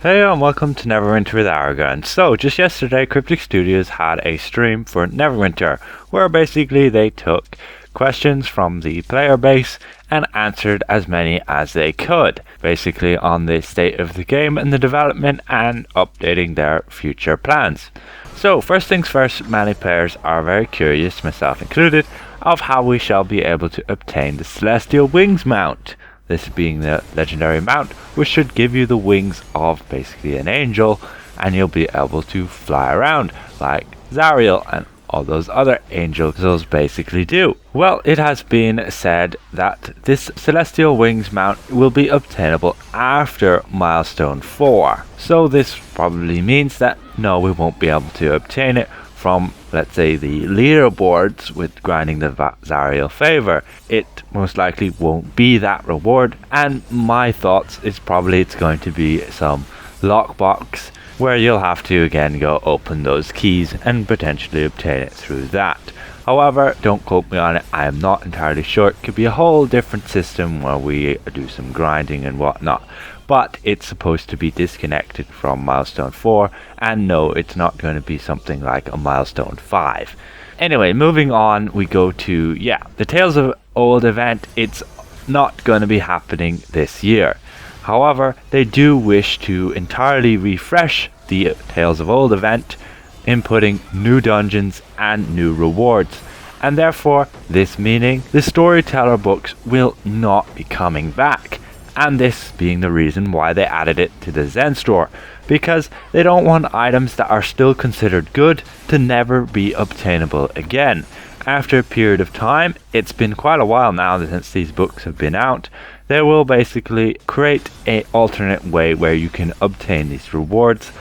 Hey and welcome to Neverwinter with Aragon. So just yesterday Cryptic Studios had a stream for Neverwinter where basically they took questions from the player base and answered as many as they could, basically on the state of the game and the development and updating their future plans. So first things first, many players are very curious, myself included, of how we shall be able to obtain the Celestial Wings mount. This being the legendary mount, which should give you the wings of basically an angel, and you'll be able to fly around like Zariel and all those other angels basically do. Well, it has been said that this Celestial Wings mount will be obtainable after milestone 4. So this probably means that no, we won't be able to obtain it from, let's say, the leaderboards with grinding the Zariel favor. It most likely won't be that reward, and my thoughts is probably it's going to be some lockbox where you'll have to again go open those keys and potentially obtain it through that. However, don't quote me on it, I am not entirely sure. It could be a whole different system where we do some grinding and whatnot, but it's supposed to be disconnected from milestone 4, and no, it's not going to be something like a milestone 5. Anyway, moving on, we go to, the Tales of Old event. It's not going to be happening this year. However, they do wish to entirely refresh the Tales of Old event, inputting new dungeons and new rewards, and therefore this meaning the storyteller books will not be coming back, and this being the reason why they added it to the Zen store, because they don't want items that are still considered good to never be obtainable again. After a period of time, it's been quite a while now since these books have been out, they will basically create an alternate way where you can obtain these rewards,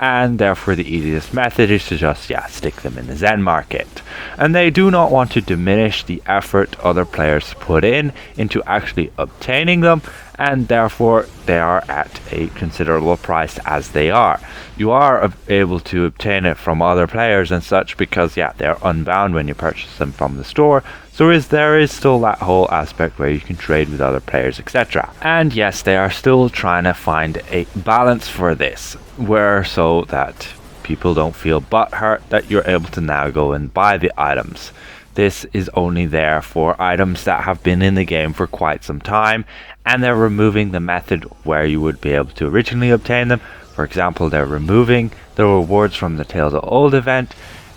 and therefore the easiest method is to just stick them in the Zen market. And they do not want to diminish the effort other players put into actually obtaining them, and therefore they are at a considerable price as they are. You are able to obtain it from other players and such because they're unbound when you purchase them from the store, so there is still that whole aspect where you can trade with other players, etc. And yes, they are still trying to find a balance for this, where so that people don't feel butthurt that you're able to now go and buy the items. This is only there for items that have been in the game for quite some time, and they're removing the method where you would be able to originally obtain them. For example, they're removing the rewards from the Tales of Old event,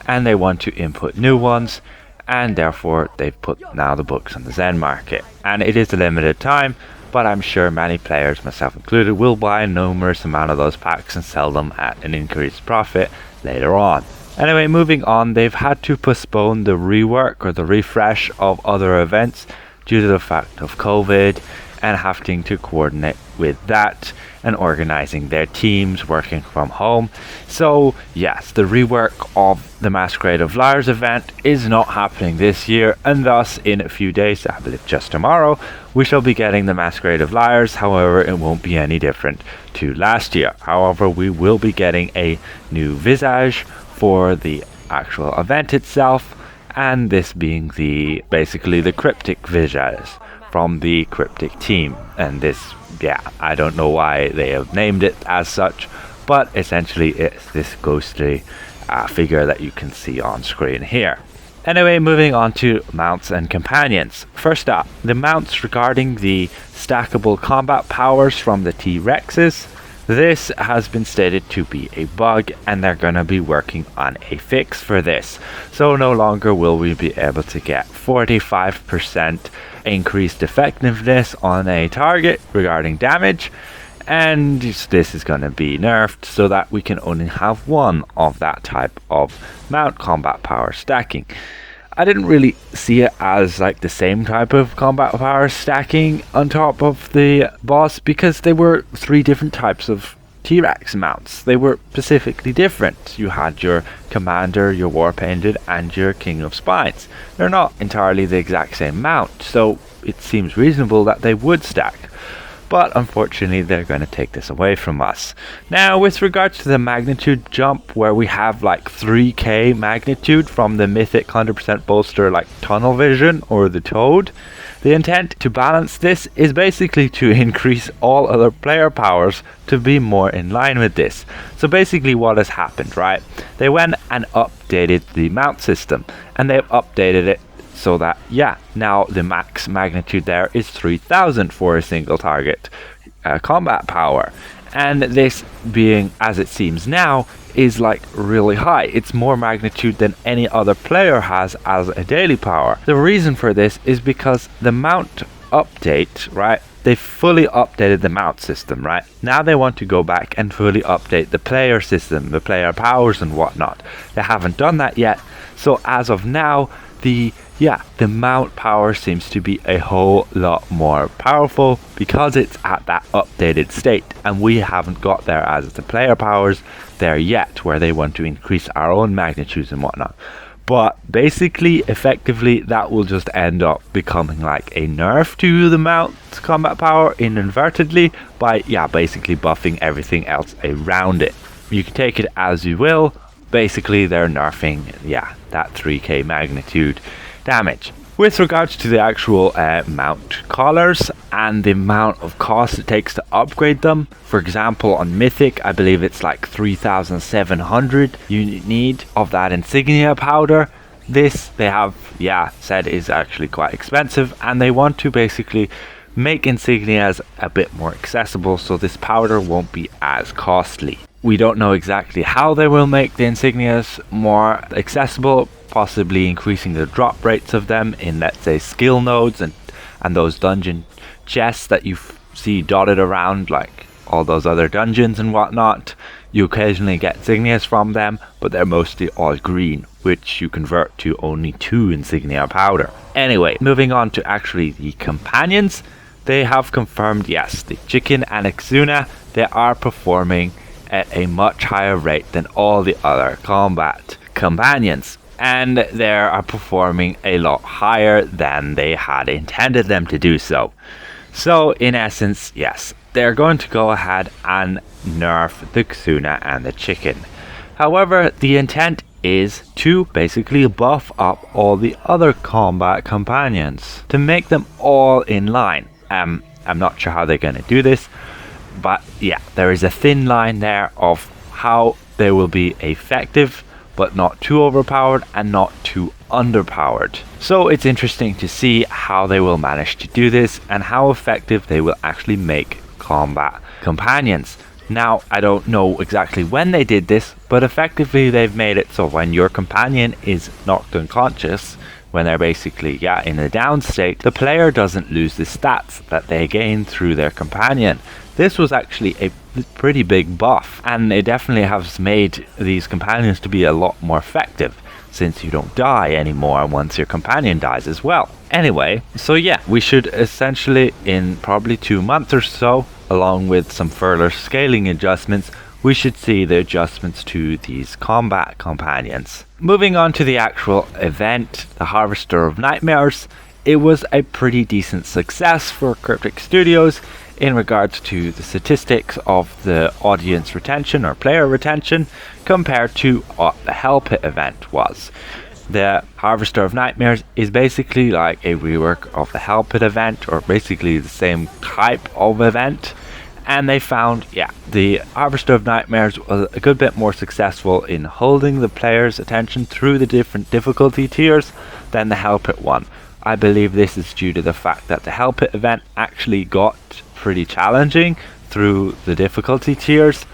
and they want to input new ones, and therefore they've put now the books on the Zen market. And it is a limited time, but I'm sure many players, myself included, will buy a numerous amount of those packs and sell them at an increased profit later on. Anyway, moving on, they've had to postpone the rework or the refresh of other events due to the fact of COVID and having to coordinate with that and organizing their teams working from home. So yes, the rework of the Masquerade of Liars event is not happening this year, and thus in a few days, I believe just tomorrow, we shall be getting the Masquerade of Liars. However, it won't be any different to last year. However, we will be getting a new visage for the actual event itself, and this being basically the cryptic visage from the cryptic team. And this, I don't know why they have named it as such, but essentially it's this ghostly figure that you can see on screen here. Anyway, moving on to mounts and companions. First up, the mounts regarding the stackable combat powers from the T-Rexes. This has been stated to be a bug, and they're going to be working on a fix for this. So no longer will we be able to get 45% increased effectiveness on a target regarding damage, and this is going to be nerfed so that we can only have one of that type of mount combat power stacking. I didn't really see it as like the same type of combat power stacking on top of the boss, because they were 3 different types of T-Rex mounts. They were specifically different. You had your Commander, your War Painted, and your King of Spines. They're not entirely the exact same mount, so it seems reasonable that they would stack. but unfortunately they're going to take this away from us. Now, with regards to the magnitude jump, where we have like 3k magnitude from the mythic 100% bolster like tunnel vision or the toad, the intent to balance this is basically to increase all other player powers to be more in line with this. So basically what has happened, right? They went and updated the mount system, and they've updated it so that, yeah, now the max magnitude there is 3000 for a single target combat power. And this being, as it seems now, is like really high. It's more magnitude than any other player has as a daily power. The reason for this is because the mount update, right? They fully updated the mount system, right? Now they want to go back and fully update the player system, the player powers and whatnot. They haven't done that yet. So as of now, the mount power seems to be a whole lot more powerful because it's at that updated state, and we haven't got there as the player powers there yet, where they want to increase our own magnitudes and whatnot. But basically, effectively, that will just end up becoming like a nerf to the mount combat power inadvertently by, basically buffing everything else around it. You can take it as you will. Basically, they're nerfing, that 3k magnitude damage. With regards to the actual mount collars and the amount of cost it takes to upgrade them, for example on Mythic, I believe it's like 3700 you need of that insignia powder. This, they have said is actually quite expensive, and they want to basically make insignias a bit more accessible so this powder won't be as costly. We don't know exactly how they will make the insignias more accessible, possibly increasing the drop rates of them in, let's say, skill nodes and those dungeon chests that you see dotted around like all those other dungeons and whatnot. You occasionally get insignias from them, but they're mostly all green, which you convert to only 2 insignia powder. Anyway, moving on to actually the companions. They have confirmed, yes, the chicken and Exuna, they are performing at a much higher rate than all the other combat companions, and they are performing a lot higher than they had intended them to do so. So in essence, yes, they're going to go ahead and nerf the Exuna and the chicken. However, the intent is to basically buff up all the other combat companions to make them all in line. I'm not sure how they're going to do this, but there is a thin line there of how they will be effective, but not too overpowered and not too underpowered. So it's interesting to see how they will manage to do this and how effective they will actually make combat companions. Now, I don't know exactly when they did this, but effectively they've made it so when your companion is knocked unconscious, when they're basically in a down state, the player doesn't lose the stats that they gain through their companion. This was actually a pretty big buff, and it definitely has made these companions to be a lot more effective, since you don't die anymore once your companion dies as well. Anyway, so we should essentially, in probably 2 months or so, along with some further scaling adjustments, we should see the adjustments to these combat companions. Moving on to the actual event, the Harvester of Nightmares, it was a pretty decent success for Cryptic Studios in regards to the statistics of the audience retention or player retention compared to what the Hell Pit event was. The Harvester of Nightmares is basically like a rework of the Hell Pit event, or basically the same type of event. And they found, the Harvester of Nightmares was a good bit more successful in holding the player's attention through the different difficulty tiers than the Hell Pit one. I believe this is due to the fact that the Hell Pit event actually got pretty challenging through the difficulty tiers,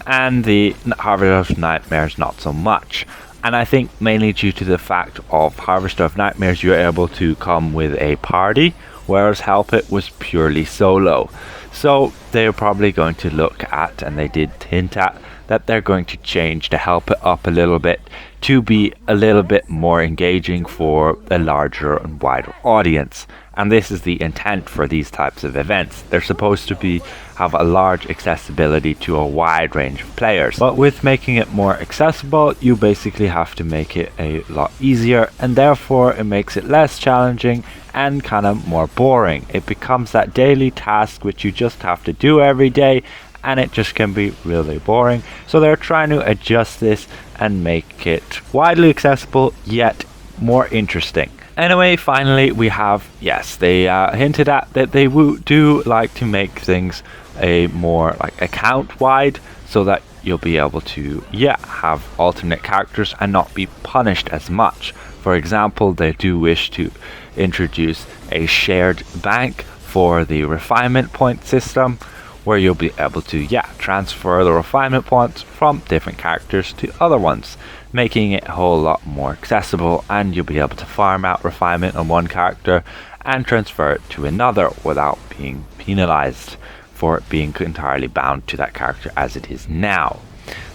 and the Harvester of Nightmares not so much. And I think mainly due to the fact of Harvester of Nightmares, you're able to come with a party, whereas Hell Pit was purely solo. So they're probably going to look at, and they did hint at, that they're going to change to help it up a little bit to be a little bit more engaging for a larger and wider audience. and this is the intent for these types of events. They're supposed to have a large accessibility to a wide range of players, but with making it more accessible, you basically have to make it a lot easier, and therefore it makes it less challenging and kind of more boring. It becomes that daily task which you just have to do every day, and it just can be really boring. So they're trying to adjust this and make it widely accessible yet more interesting. Anyway, finally we have, yes, they hinted at that they do like to make things a more like account wide, so that you'll be able to have alternate characters and not be punished as much. For example, they do wish to introduce a shared bank for the refinement point system, where you'll be able to transfer the refinement points from different characters to other ones, making it a whole lot more accessible, and you'll be able to farm out refinement on one character and transfer it to another without being penalized for it being entirely bound to that character as it is now.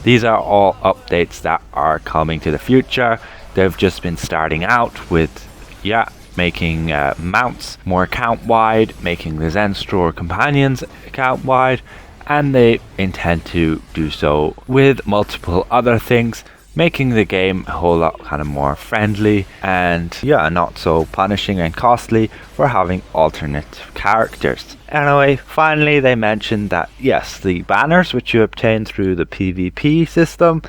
These are all updates that are coming to the future. They've just been starting out with making mounts more account wide, making the Zen Store companions account wide, and they intend to do so with multiple other things, making the game a whole lot kind of more friendly and not so punishing and costly for having alternate characters. Anyway, finally they mentioned that yes, the banners which you obtain through the PvP system,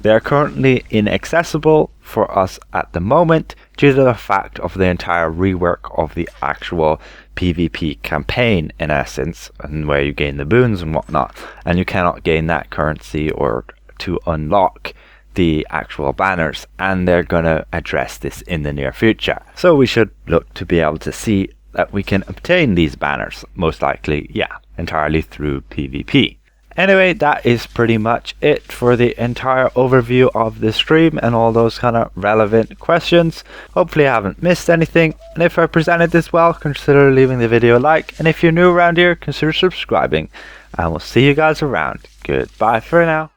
they're currently inaccessible for us at the moment due to the fact of the entire rework of the actual PvP campaign, in essence, and where you gain the boons and whatnot, and you cannot gain that currency or to unlock the actual banners, and they're gonna address this in the near future. So we should look to be able to see that we can obtain these banners, most likely entirely through PvP. Anyway, that is pretty much it for the entire overview of the stream and all those kind of relevant questions. Hopefully I haven't missed anything, and if I presented this well, consider leaving the video a like, and if you're new around here, consider subscribing, and we'll see you guys around. Goodbye for now.